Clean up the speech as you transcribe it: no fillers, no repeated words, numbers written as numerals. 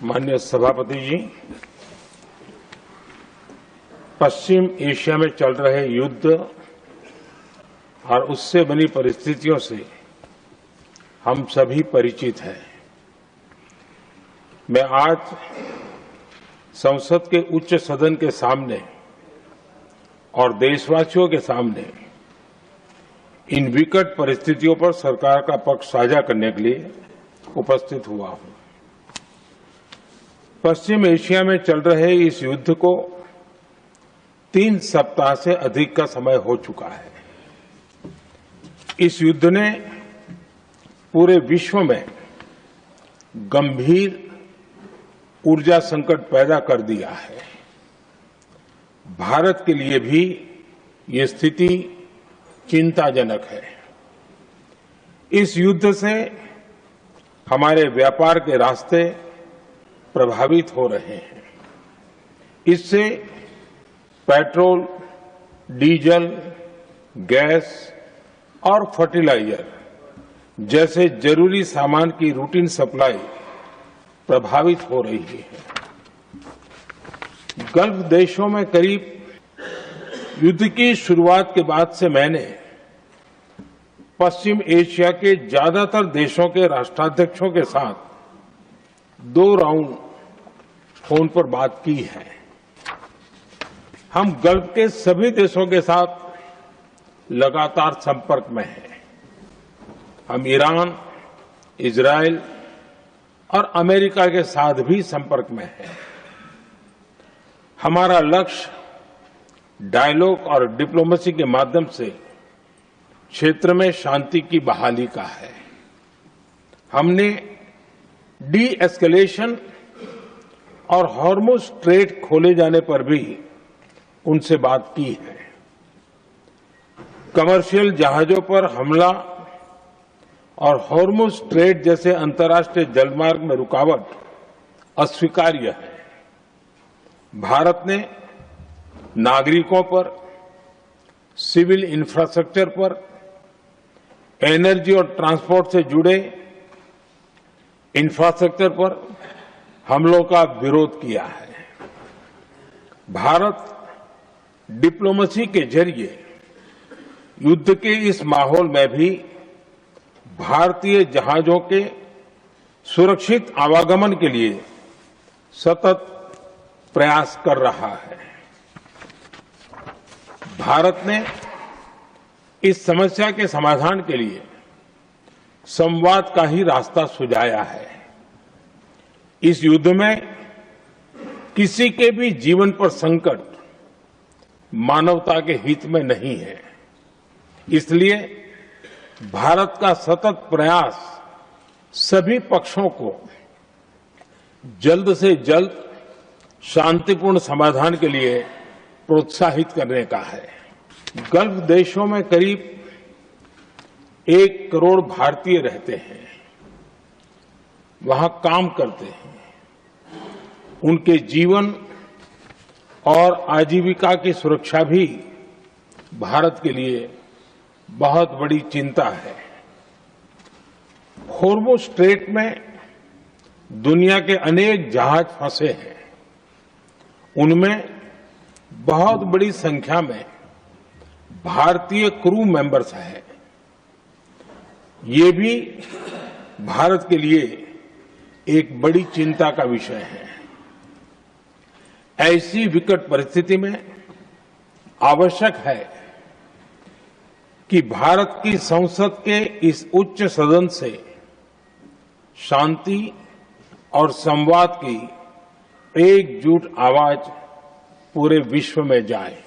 माननीय सभापति जी, पश्चिम एशिया में चल रहे युद्ध और उससे बनी परिस्थितियों से हम सभी परिचित हैं। मैं आज संसद के उच्च सदन के सामने और देशवासियों के सामने इन विकट परिस्थितियों पर सरकार का पक्ष साझा करने के लिए उपस्थित हुआ हूं। पश्चिम एशिया में चल रहे इस युद्ध को 3 सप्ताह से अधिक का समय हो चुका है। इस युद्ध ने पूरे विश्व में गंभीर ऊर्जा संकट पैदा कर दिया है। भारत के लिए भी ये स्थिति चिंताजनक है। इस युद्ध से हमारे व्यापार के रास्ते प्रभावित हो रहे हैं। इससे पेट्रोल, डीजल, गैस और फर्टिलाइजर जैसे जरूरी सामान की रूटीन सप्लाई प्रभावित हो रही है। गल्फ देशों में करीब युद्ध की शुरुआत के बाद से मैंने पश्चिम एशिया के ज्यादातर देशों के राष्ट्राध्यक्षों के साथ 2 राउंड फोन पर बात की है। हम गल्फ के सभी देशों के साथ लगातार संपर्क में हैं। हम ईरान, इजरायल और अमेरिका के साथ भी संपर्क में हैं। हमारा लक्ष्य डायलॉग और डिप्लोमेसी के माध्यम से क्षेत्र में शांति की बहाली का है। हमने डी एस्केलेशन और हॉर्मुज स्ट्रेट खोले जाने पर भी उनसे बात की है। कमर्शियल जहाजों पर हमला और हॉर्मुज स्ट्रेट जैसे अंतर्राष्ट्रीय जलमार्ग में रुकावट अस्वीकार्य है। भारत ने नागरिकों पर, सिविल इंफ्रास्ट्रक्चर पर, एनर्जी और ट्रांसपोर्ट से जुड़े इंफ्रास्ट्रक्चर पर हमलों का विरोध किया है। भारत डिप्लोमेसी के जरिए युद्ध के इस माहौल में भी भारतीय जहाजों के सुरक्षित आवागमन के लिए सतत प्रयास कर रहा है। भारत ने इस समस्या के समाधान के लिए संवाद का ही रास्ता सुझाया है। इस युद्ध में किसी के भी जीवन पर संकट मानवता के हित में नहीं है। इसलिए भारत का सतत प्रयास सभी पक्षों को जल्द से जल्द शांतिपूर्ण समाधान के लिए प्रोत्साहित करने का है। गल्फ देशों में करीब 1 करोड़ भारतीय रहते हैं, वहां काम करते हैं। उनके जीवन और आजीविका की सुरक्षा भी भारत के लिए बहुत बड़ी चिंता है। हॉर्मुज स्ट्रेट में दुनिया के अनेक जहाज फंसे हैं। उनमें बहुत बड़ी संख्या में भारतीय क्रू मेंबर्स हैं। ये भी भारत के लिए एक बड़ी चिंता का विषय है। ऐसी विकट परिस्थिति में आवश्यक है कि भारत की संसद के इस उच्च सदन से शांति और संवाद की एकजुट आवाज पूरे विश्व में जाए।